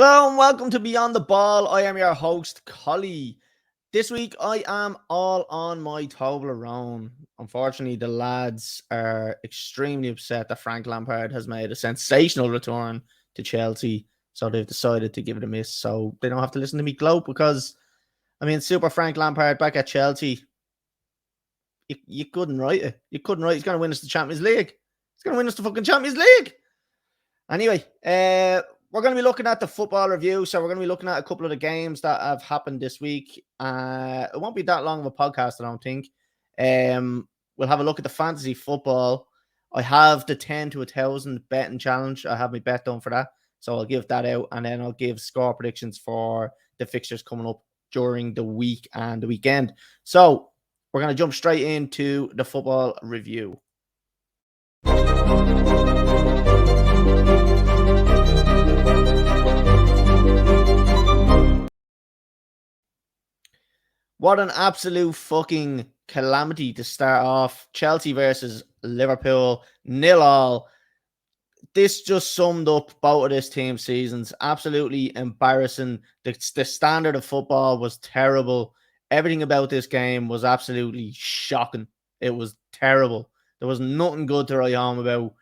Hello and welcome to Beyond the Ball. I am your host, Colly. This week I am all on my Toblerone. Unfortunately, the lads are extremely upset that Frank Lampard has made a sensational return to Chelsea. So they've decided to give it a miss. So they don't have to listen to me gloat because, Super Frank Lampard back at Chelsea. You couldn't write it. You couldn't write. He's going to win us the Champions League. He's going to win us the fucking Champions League. Anyway, we're going to be looking at the football review. So we're going to be looking at a couple of the games that have happened this week. It won't be that long of a podcast, I don't think. We'll have a look at the fantasy football. I have the 10 to 1,000 betting challenge. I have my bet done for that. So I'll give that out and then I'll give score predictions for the fixtures coming up during the week and the weekend. So we're going to jump straight into the football review. What an absolute fucking calamity to start off. Chelsea versus Liverpool, 0-0. This just summed up both of this team's seasons. Absolutely embarrassing. The standard of football was terrible. Everything about this game was absolutely shocking. It was terrible. There was nothing good to write home about.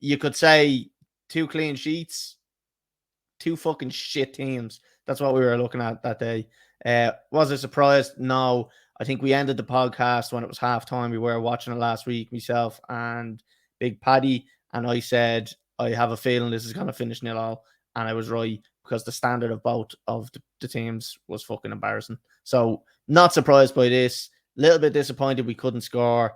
You could say 2 clean sheets, 2 fucking shit teams. That's what we were looking at that day. Was I surprised? No. I think we ended the podcast when it was halftime. We were watching it last week, myself and Big Paddy, and I said, I have a feeling this is going to finish 0-0. And I was right because the standard of both of the teams was fucking embarrassing. So not surprised by this. A little bit disappointed we couldn't score.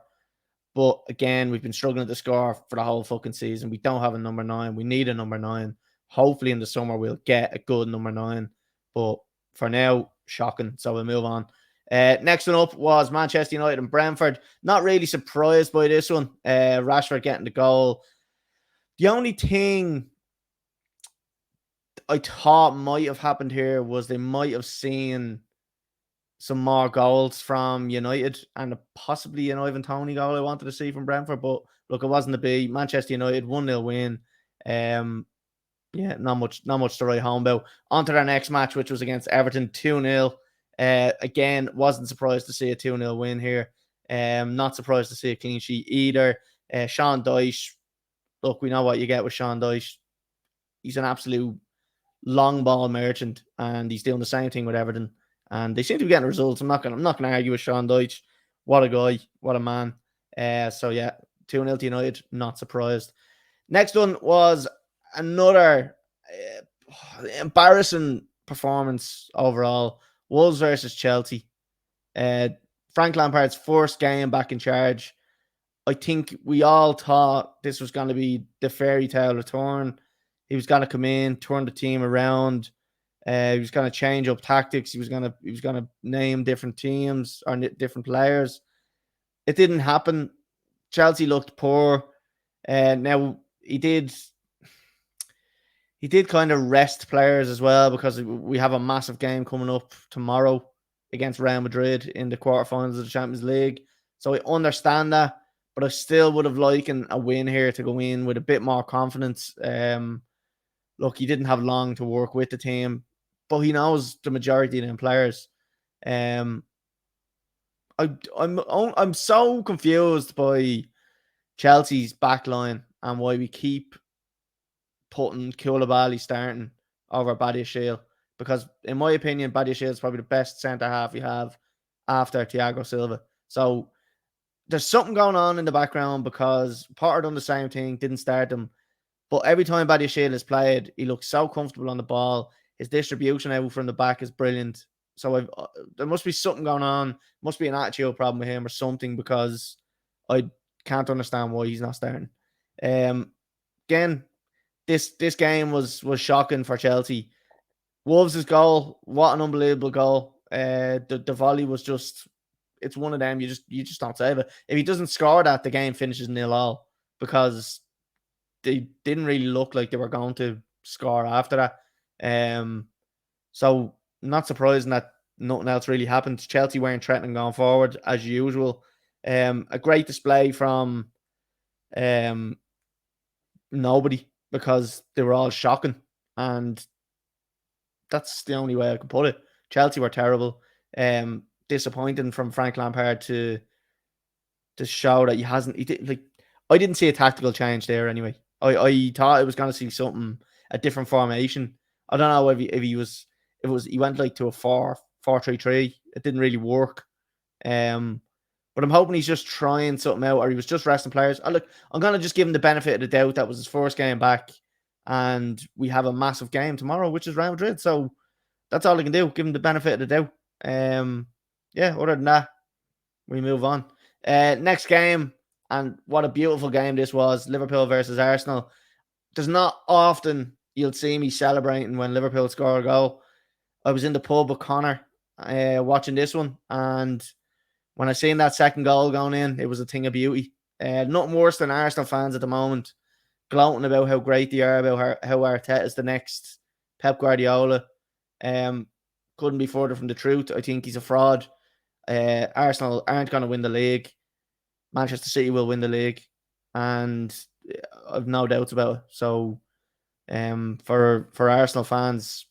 But again, we've been struggling to score for the whole fucking season. We don't have a number 9. We need a number 9. Hopefully in the summer we'll get a good number 9. But for now, shocking. So we'll move on. Next one up was Manchester United and Brentford. Not really surprised by this one. Rashford getting the goal. The only thing I thought might have happened here was they might have seen some more goals from United and possibly an Ivan Toney goal I wanted to see from Brentford. But look, it wasn't to be. Manchester United 1-0 win. Yeah, not much to write home about. On to their next match, which was against Everton, 2-0. Again, wasn't surprised to see a 2-0 win here. Not surprised to see a clean sheet either. Sean Dyche, look, we know what you get with Sean Dyche. He's an absolute long ball merchant, and he's doing the same thing with Everton. And they seem to be getting results. I'm not gonna argue with Sean Dyche. What a guy, what a man. So yeah, 2-0 to United, not surprised. Next one was another embarrassing performance overall. Wolves versus Chelsea. Frank Lampard's first game back in charge. I think we all thought this was going to be the fairy tale return. He was going to come in, turn the team around. He was going to change up tactics. He was going to name different teams or different players. It didn't happen. Chelsea looked poor. Now he did kind of rest players as well because we have a massive game coming up tomorrow against Real Madrid in the quarterfinals of the Champions League. So I understand that, but I still would have liked a win here to go in with a bit more confidence. Look, he didn't have long to work with the team, but he knows the majority of them players. I'm so confused by Chelsea's backline and why we keep putting Koulibaly starting over Badiashile, because in my opinion, Badiashile is probably the best centre half we have after Thiago Silva. So there's something going on in the background because Potter done the same thing, didn't start him, but every time Badiashile is played, he looks so comfortable on the ball. His distribution out from the back is brilliant. So there must be something going on. Must be an attitude problem with him or something, because I can't understand why he's not starting. Again, this game was shocking for Chelsea. Wolves' goal, what an unbelievable goal. The volley was just, it's one of them, you just don't save it. If he doesn't score that, the game finishes 0-0, because they didn't really look like they were going to score after that. So not surprising that nothing else really happened. Chelsea weren't threatening going forward as usual. A great display from nobody, because they were all shocking. And That's the only way I can put it. Chelsea were terrible. Disappointing from Frank Lampard to show that he did, like, I didn't see a tactical change there anyway. I thought I was going to see something, a different formation. I don't know if he went like to a 4-4-3-3. It didn't really work. But I'm hoping he's just trying something out, or he was just resting players. Look, I'm gonna just give him the benefit of the doubt. That was his first game back, and we have a massive game tomorrow, which is Real Madrid. So that's all I can do. Give him the benefit of the doubt. Yeah. Other than that, we move on. Next game, and what a beautiful game this was: Liverpool versus Arsenal. There's not often you'll see me celebrating when Liverpool score a goal. I was in the pub with Connor, watching this one, and when I seen that second goal going in, it was a thing of beauty. Nothing worse than Arsenal fans at the moment gloating about how great they are, about how Arteta is the next Pep Guardiola. Couldn't be further from the truth. I think he's a fraud. Arsenal aren't going to win the league. Manchester City will win the league, and I've no doubts about it. So, for Arsenal fans,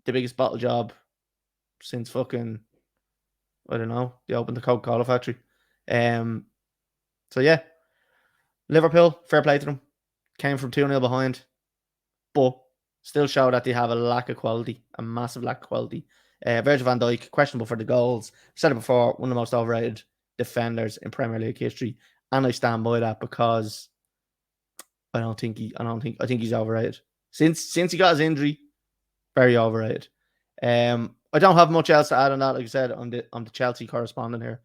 the biggest bottle job since fucking, I don't know, they opened the Coca-Cola factory. So yeah, Liverpool, fair play to them. Came from 2-0 behind, but still show that they have a lack of quality, a massive lack of quality. Virgil van Dijk, questionable for the goals. I've said it before, one of the most overrated defenders in Premier League history, and I stand by that because I think he's overrated. Since he got his injury, very overrated. I don't have much else to add on that. Like I said, I'm the Chelsea correspondent here.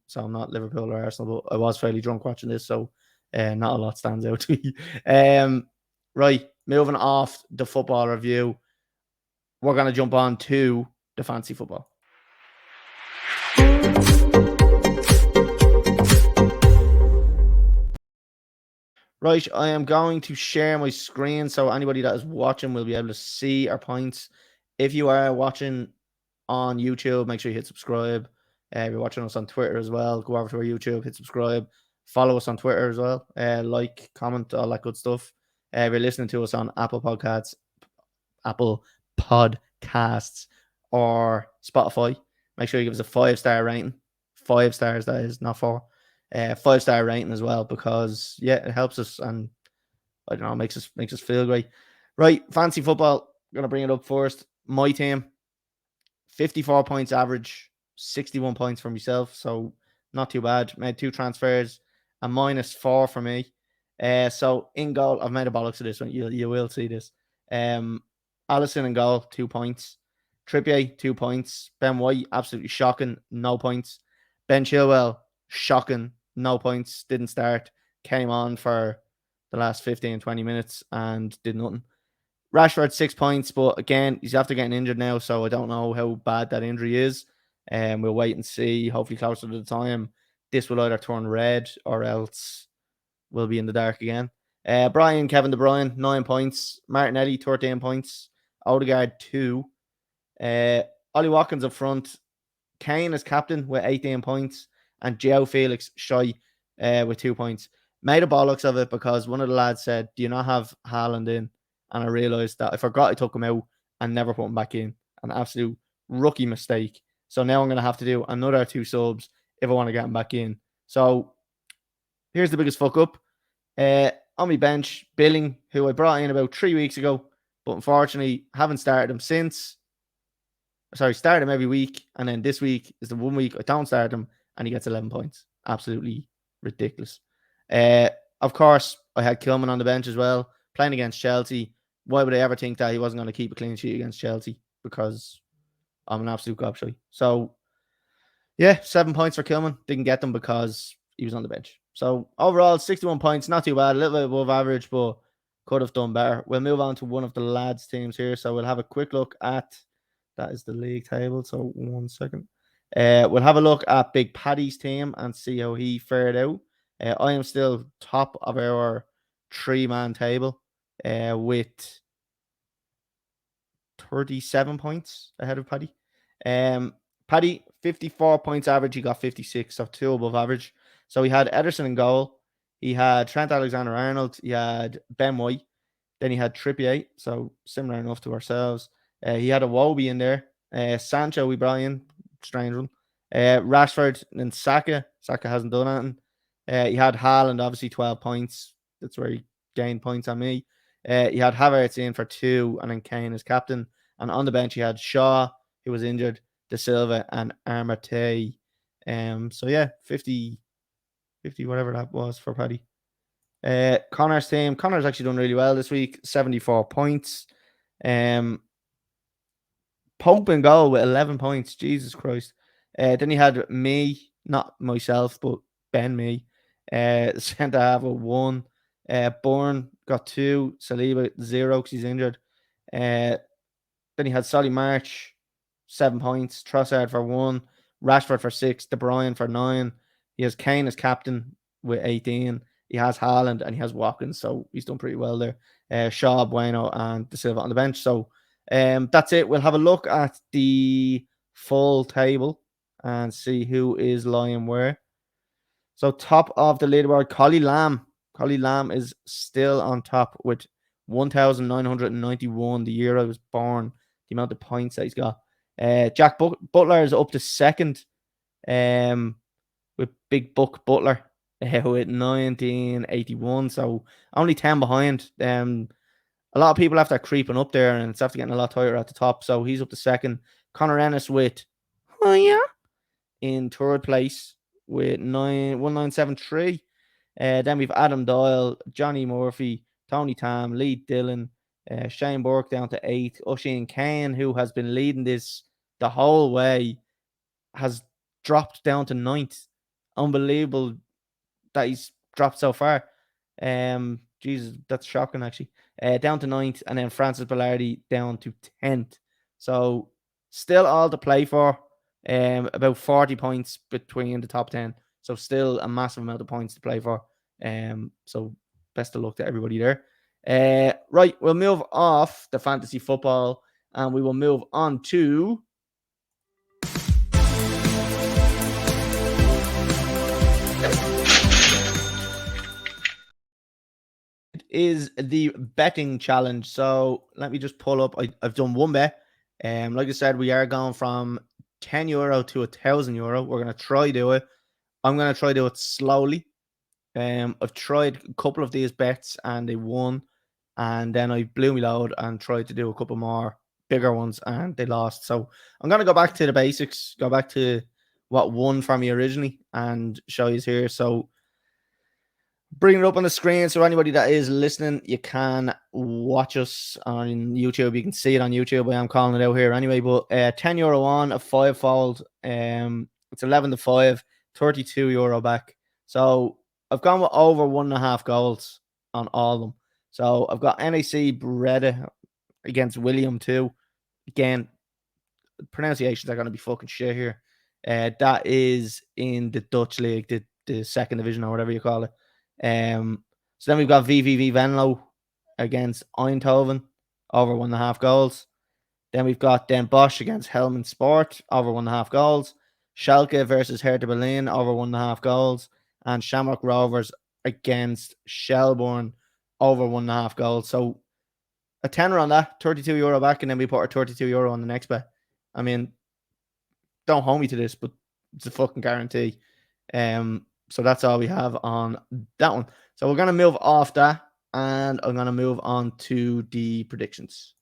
So I'm not Liverpool or Arsenal, but I was fairly drunk watching this, so not a lot stands out to me. Right, moving off the football review, we're gonna jump on to the fantasy football. Right, I am going to share my screen so anybody that is watching will be able to see our points. If you are watching on YouTube, make sure you hit subscribe. If you're watching us on Twitter as well, go over to our YouTube, hit subscribe. Follow us on Twitter as well. Like, comment, all that good stuff. If you're listening to us on Apple Podcasts, or Spotify, make sure you give us a 5-star rating. 5 stars, that is, not 4. 5-star rating as well, because it helps us, and I don't know, makes us feel great. Right, fancy football. I'm gonna bring it up first. My team, 54 points average, 61 points for myself, so not too bad. Made 2 transfers, a -4 for me. So in goal, I've made a bollocks of this one. You will see this. Allison in goal, 2 points. Trippier, 2 points. Ben White, absolutely shocking, no points. Ben Chilwell, shocking, no points. Didn't start. Came on for the last 15, 20 minutes and did nothing. Rashford, 6 points, but again, he's after getting injured now, so I don't know how bad that injury is. We'll wait and see. Hopefully, closer to the time, this will either turn red or else we'll be in the dark again. Kevin De Bruyne, 9 points. Martinelli, 13 points. Odegaard, 2. Ollie Watkins up front. Kane as captain with 18 points. And João Felix, shy, with 2 points. Made a bollocks of it because one of the lads said, "Do you not have Haaland in?" And I realised that I forgot I took him out and never put him back in. An absolute rookie mistake. So now I'm going to have to do another 2 subs if I want to get him back in. So here's the biggest fuck up. On my bench, Billing, who I brought in about 3 weeks ago, but unfortunately haven't started him since. Started him every week, and then this week is the 1 week I don't start him, and he gets 11 points. Absolutely ridiculous. Of course, I had Kilman on the bench as well, playing against Chelsea. Why would I ever think that he wasn't going to keep a clean sheet against Chelsea? Because I'm an absolute gobshite. So, 7 points for Kilman. Didn't get them because he was on the bench. So, overall, 61 points. Not too bad. A little bit above average, but could have done better. We'll move on to one of the lads' teams here. So, we'll have a quick look at, that is the league table. So, 1 second. We'll have a look at Big Paddy's team and see how he fared out. I am still top of our 3-man table with 37 points ahead of Paddy. Paddy, 54 points average. He got 56, so 2 above average. So he had Ederson in goal. He had Trent Alexander-Arnold. He had Ben White. Then he had Trippier, so similar enough to ourselves. He had a Wobie in there. Sancho we brought in, strange one. Rashford and Saka. Saka hasn't done anything. He had Haaland, obviously 12 points. That's where he gained points on me. He had Havertz in for 2, and then Kane as captain. And on the bench, he had Shaw, who was injured, De Silva, and Armate. So yeah, 50, whatever that was for Paddy. Connor's team. Connor's actually done really well this week. 74 points. Pope and goal with 11 points. Jesus Christ. Then he had me, not myself, but Ben me. Centre half with 1. Bourne got 2. Saliba 0 because he's injured. Then he had Solly March, 7 points. Trossard for 1. Rashford for 6. De Bruyne for 9. He has Kane as captain with 18. He has Haaland and he has Watkins, so he's done pretty well there. Shaw, Bueno, and De Silva on the bench. So that's it. We'll have a look at the full table and see who is lying where. So top of the leaderboard, Colly Lamb. Colly Lamb is still on top with 1,991. The year I was born, the amount of points that he's got. Jack Butler is up to second with Big Buck Butler with 1981. So only 10 behind. A lot of people after creeping up there, and it's after getting a lot tighter at the top. So he's up to second. Connor Ennis with in third place with 1973. Then we've Adam Doyle, Johnny Murphy, Tony Tam, Lee Dillon, Shane Burke down to 8th. Oisin Kane, who has been leading this the whole way, has dropped down to 9th. Unbelievable that he's dropped so far. Jesus, that's shocking actually. Down to 9th, and then Francis Bellardi down to 10th. So still all to play for. About 40 points between the top 10. So still a massive amount of points to play for. So best of luck to everybody there. Right, we'll move off the fantasy football and we will move on to is the betting challenge. So let me just pull up. I've done one bet. Like I said, we are going from €10 to €1,000. We're gonna try do it. I'm gonna try do it slowly. I've tried a couple of these bets and they won, and then I blew me load and tried to do a couple more bigger ones and they lost. So I'm gonna go back to the basics, go back to what won for me originally, and show you here. So bring it up on the screen so anybody that is listening, you can watch us on YouTube. You can see it on YouTube. I am calling it out here anyway. But €10 on, a 5-fold. It's 11 to 5, €32 back. So I've gone with over 1.5 goals on all of them. So I've got NAC Breda against William too. Again, pronunciations are going to be fucking shit here. That is in the Dutch league, the second division or whatever you call it. So then we've got VVV Venlo against Eindhoven, over 1.5 goals. Then we've got Den Bosch against Helmond Sport, over 1.5 goals. Schalke versus Hertha Berlin, over 1.5 goals. And Shamrock Rovers against Shelbourne, over 1.5 goals. So a tenner on that, €32 back, and then we put our €32 on the next bet. I mean, don't hold me to this, but it's a fucking guarantee. So that's all we have on that one. So we're going to move off that, and I'm going to move on to the predictions.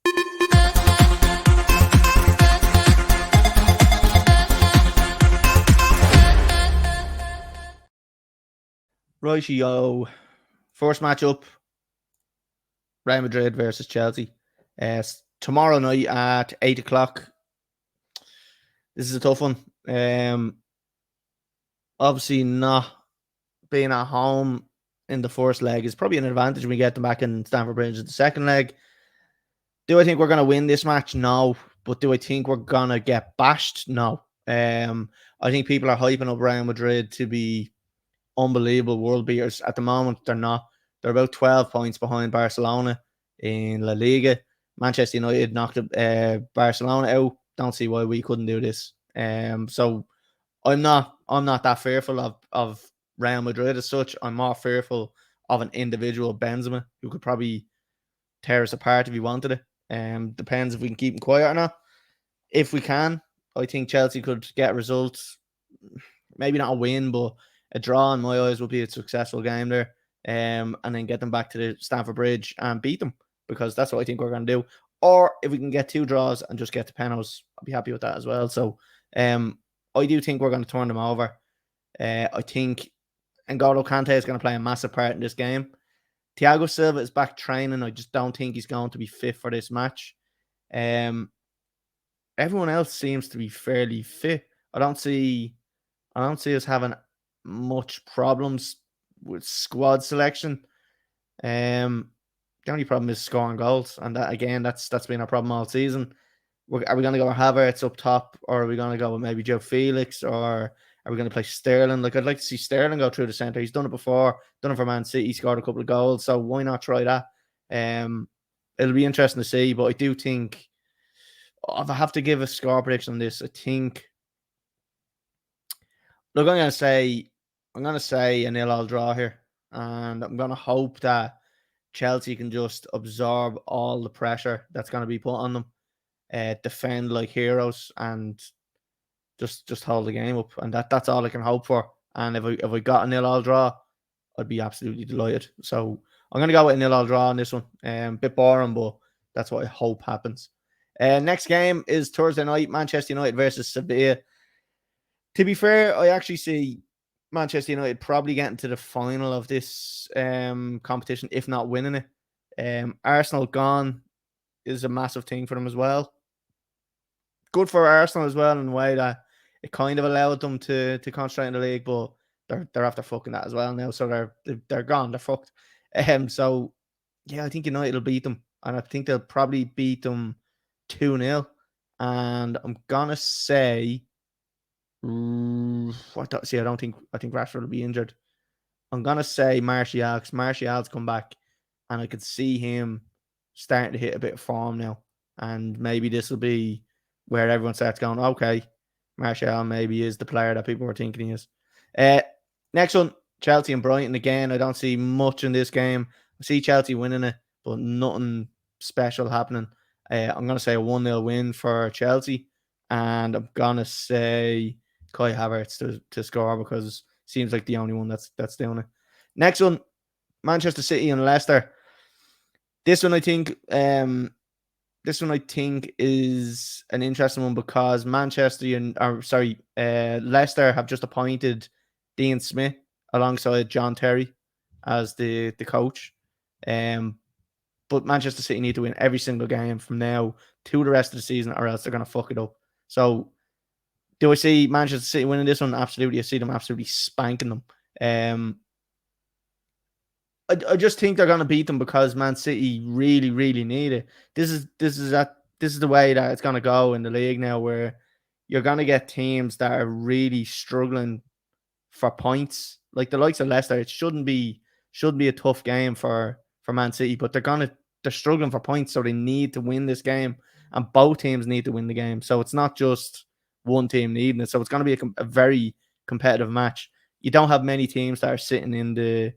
Rightio. First matchup, Real Madrid versus Chelsea. Tomorrow night at 8 o'clock. This is a tough one. Obviously not being at home in the first leg is probably an advantage when we get them back in Stamford Bridge in the second leg. Do I think we're going to win this match? No. But do I think we're going to get bashed? No. I think people are hyping up Real Madrid to be unbelievable world beaters. At the moment, they're not. They're about 12 points behind Barcelona in La Liga. Manchester United knocked Barcelona out. Don't see why we couldn't do this. So I'm not that fearful of Real Madrid as such. I'm more fearful of an individual Benzema who could probably tear us apart if he wanted it. Depends if we can keep him quiet or not. If we can, I think Chelsea could get results. Maybe not a win, but a draw in my eyes would be a successful game there. And then get them back to the Stamford Bridge and beat them, because that's what I think we're going to do. Or if we can get 2 draws and just get the penalties, I'll be happy with that as well. So I do think we're going to turn them over. I think N'Golo Kante is going to play a massive part in this game. Thiago Silva is back training. I just don't think he's going to be fit for this match. Everyone else seems to be fairly fit. I don't see us having much problems with squad selection. The only problem is scoring goals, and that again, that's been our problem all season. Are we going to go with Havertz up top, or are we going to go with maybe Joe Felix, or are we going to play Sterling? Like, I'd like to see Sterling go through the centre. He's done it before, done it for Man City, scored a couple of goals, so why not try that? It'll be interesting to see, but I do think, if I have to give a score prediction on this, I think, look, I'm going to say a 0-0 draw here, and I'm going to hope that Chelsea can just absorb all the pressure that's going to be put on them, defend like heroes, and just hold the game up, and that's all I can hope for. And if I got a 0-0 draw, I'd be absolutely delighted. So I'm going to go with a 0-0 draw on this one. Bit boring, but that's what I hope happens. Next game is Thursday night, Manchester United versus Sevilla. To be fair, I actually see Manchester United probably getting to the final of this competition, if not winning it. Arsenal gone is a massive thing for them as well. Good for Arsenal as well, in a way that it kind of allowed them to concentrate in the league, but they're after fucking that as well now. So they're gone, they're fucked. So yeah, I think United will beat them, and I think they'll probably beat them 2-0. And I'm gonna say, I think Rashford will be injured. I'm gonna say Martial, because Martial's come back, and I could see him starting to hit a bit of form now, and maybe this will be where everyone starts going, okay, Martial maybe is the player that people were thinking he is. Next one, Chelsea and Brighton again. I don't see much in this game. I see Chelsea winning it, but nothing special happening. I'm going to say a 1-0 win for Chelsea, and I'm going to say Kai Havertz to score, because it seems like the only one that's doing it. Next one, Manchester City and Leicester. This one I think is an interesting one, because Leicester have just appointed Dean Smith alongside John Terry as the coach. But Manchester City need to win every single game from now to the rest of the season, or else they're going to fuck it up. So, do I see Manchester City winning this one? Absolutely. I see them absolutely spanking them. I just think they're going to beat them, because Man City really, really need it. This is the way that it's going to go in the league now, where you're going to get teams that are really struggling for points, like the likes of Leicester. It shouldn't be a tough game for Man City, but they're struggling for points, so they need to win this game, and both teams need to win the game. So it's not just one team needing it. So it's going to be a very competitive match. You don't have many teams that are sitting in the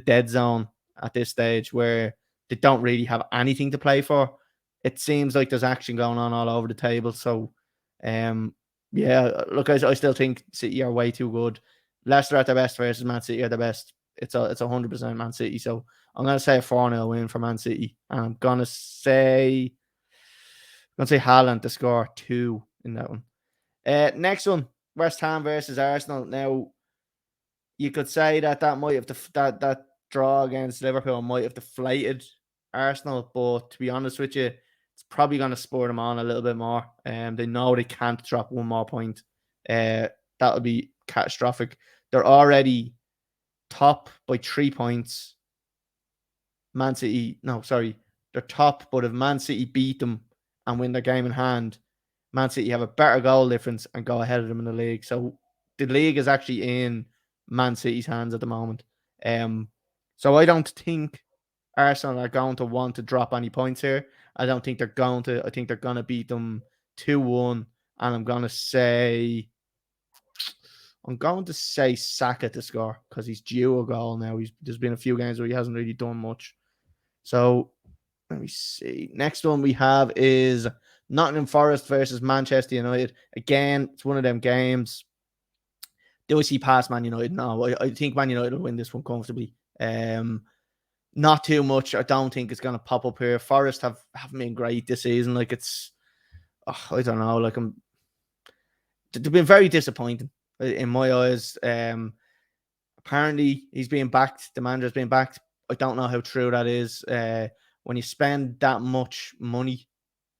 dead zone at this stage, where they don't really have anything to play for. It seems like there's action going on all over the table. So, yeah, look, I still think City are way too good. Leicester at their best versus Man City at their best. It's 100% Man City. So I'm gonna say a 4-0 win for Man City, and I'm gonna say Haaland to score 2 in that one. Next one, West Ham versus Arsenal. Now, you could say that might have that draw against Liverpool might have deflated Arsenal, but to be honest with you, it's probably going to spur them on a little bit more. They know they can't drop one more point. That would be catastrophic. They're already top by 3 points. They're top, but if Man City beat them and win their game in hand, Man City have a better goal difference and go ahead of them in the league. So the league is actually in Man City's hands at the moment. So I don't think Arsenal are going to want to drop any points here. I don't think they're going to. I think they're going to beat them 2-1, and I'm going to say Saka to score, because he's due a goal now. There's been a few games where he hasn't really done much. So Let me see. Next one we have is Nottingham Forest versus Manchester United. Again, it's one of them games. Do I see past Man United? No, I think Man United will win this one comfortably. Not too much. I don't think it's going to pop up here. Forest haven't been great this season. Like I don't know. Like they've been very disappointing in my eyes. Apparently he's being backed. The manager's being backed. I don't know how true that is. When you spend that much money,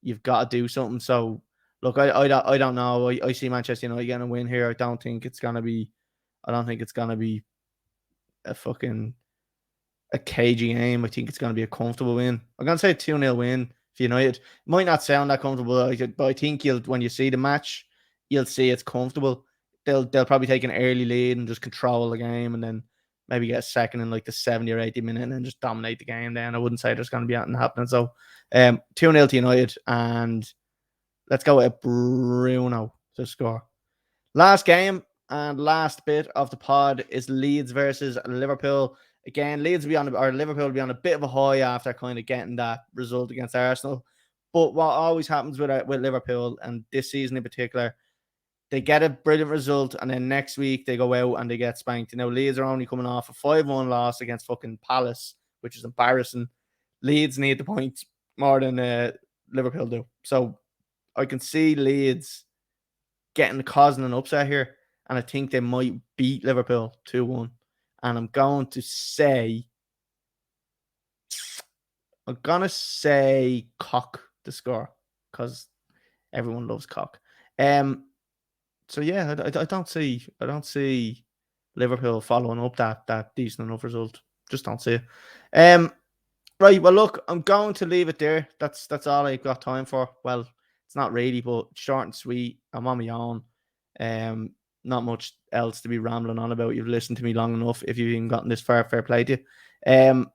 you've got to do something. So look, I don't know. I see Manchester United getting a win here. I don't think it's gonna be a cagey game. I think it's gonna be a comfortable win. I'm gonna say a 2-0 win for United. It might not sound that comfortable, but I think when you see the match, you'll see it's comfortable. They'll probably take an early lead and just control the game, and then maybe get a second in like the 70 or 80 minute and then just dominate the game. Then I wouldn't say there's going to be anything happening. So 2-0 to United, and let's go with Bruno to score. Last game and last bit of the pod is Leeds versus Liverpool. Again, Liverpool will be on a bit of a high after kind of getting that result against Arsenal. But what always happens with Liverpool, and this season in particular, they get a brilliant result, and then next week they go out and they get spanked. Now, Leeds are only coming off a 5-1 loss against fucking Palace, which is embarrassing. Leeds need the points more than Liverpool do. So I can see Leeds causing an upset here, and I think they might beat Liverpool 2-1. And I'm going to say Cock to score, because everyone loves Cock. So yeah, I don't see Liverpool following up that decent enough result. Just don't see it. Right. Well, look, I'm going to leave it there. That's all I've got time for. Well, it's not really, but short and sweet. I'm on my own. Not much else to be rambling on about. You've listened to me long enough. If you've even gotten this far, fair play to you.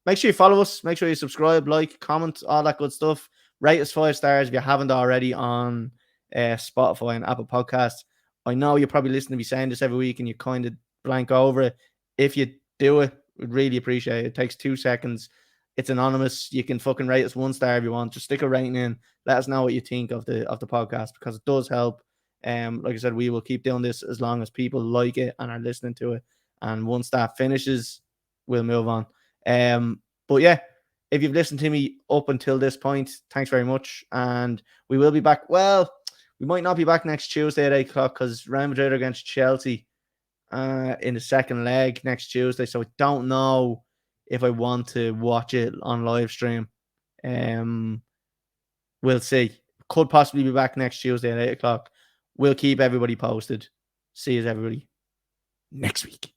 Make sure you follow us. Make sure you subscribe, like, comment, all that good stuff. Rate us 5 stars if you haven't already on Spotify and Apple Podcasts. I know you're probably listening to me saying this every week and you kind of blank over it. If you do it, we'd really appreciate it. It takes 2 seconds. It's anonymous. You can fucking rate us 1 star if you want. Just stick a rating in. Let us know what you think of the podcast, because it does help. Like I said, we will keep doing this as long as people like it and are listening to it. And once that finishes, we'll move on. But yeah, if you've listened to me up until this point, thanks very much. And we will be back. Well, we might not be back next Tuesday at 8 o'clock because Real Madrid are against Chelsea in the second leg next Tuesday. So I don't know if I want to watch it on live stream. We'll see. Could possibly be back next Tuesday at 8 o'clock. We'll keep everybody posted. See you everybody next week.